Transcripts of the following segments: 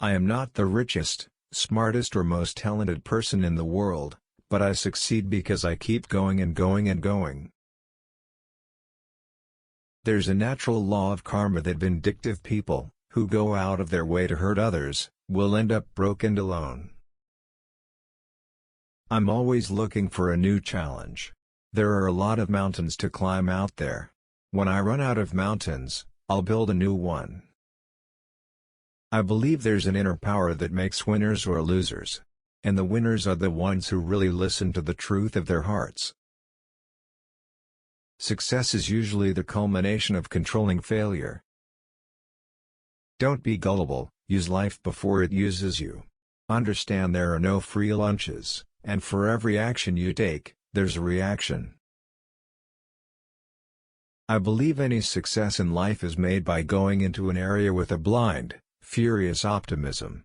I am not the richest, smartest or most talented person in the world, but I succeed because I keep going and going and going. There's a natural law of karma that vindictive people, who go out of their way to hurt others, will end up broke and alone. I'm always looking for a new challenge. There are a lot of mountains to climb out there. When I run out of mountains, I'll build a new one. I believe there's an inner power that makes winners or losers. And the winners are the ones who really listen to the truth of their hearts. Success is usually the culmination of controlling failure. Don't be gullible, use life before it uses you. Understand there are no free lunches, and for every action you take, there's a reaction. I believe any success in life is made by going into an area with a blind, furious optimism.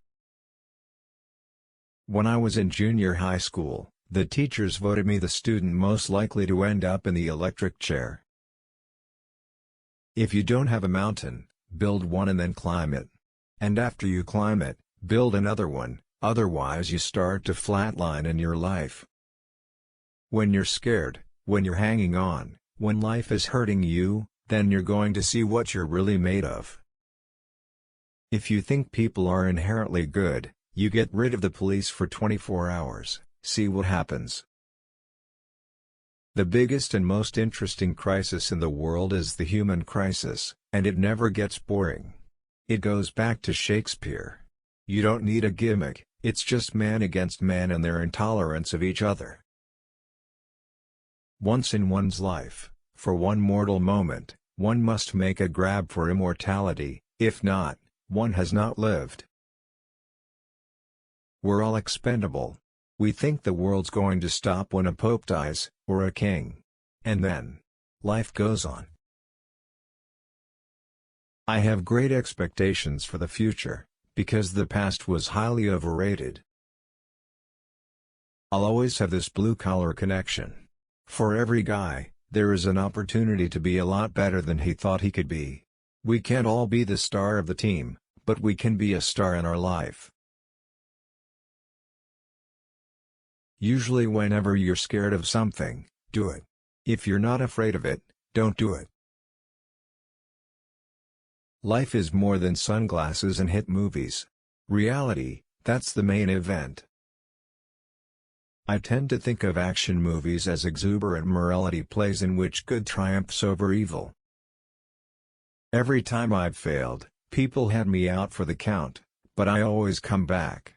When I was in junior high school, the teachers voted me the student most likely to end up in the electric chair. If you don't have a mountain, build one and then climb it. And after you climb it, build another one, otherwise you start to flatline in your life. When you're scared, when you're hanging on, when life is hurting you, then you're going to see what you're really made of. If you think people are inherently good, you get rid of the police for 24 hours, see what happens. The biggest and most interesting crisis in the world is the human crisis, and it never gets boring. It goes back to Shakespeare. You don't need a gimmick, it's just man against man and their intolerance of each other. Once in one's life, for one mortal moment, one must make a grab for immortality, if not, one has not lived. We're all expendable. We think the world's going to stop when a pope dies, or a king. And then, life goes on. I have great expectations for the future, because the past was highly overrated. I'll always have this blue-collar connection. For every guy, there is an opportunity to be a lot better than he thought he could be. We can't all be the star of the team, but we can be a star in our life. Usually whenever you're scared of something, do it. If you're not afraid of it, don't do it. Life is more than sunglasses and hit movies. Reality, that's the main event. I tend to think of action movies as exuberant morality plays in which good triumphs over evil. Every time I've failed, people had me out for the count, but I always come back.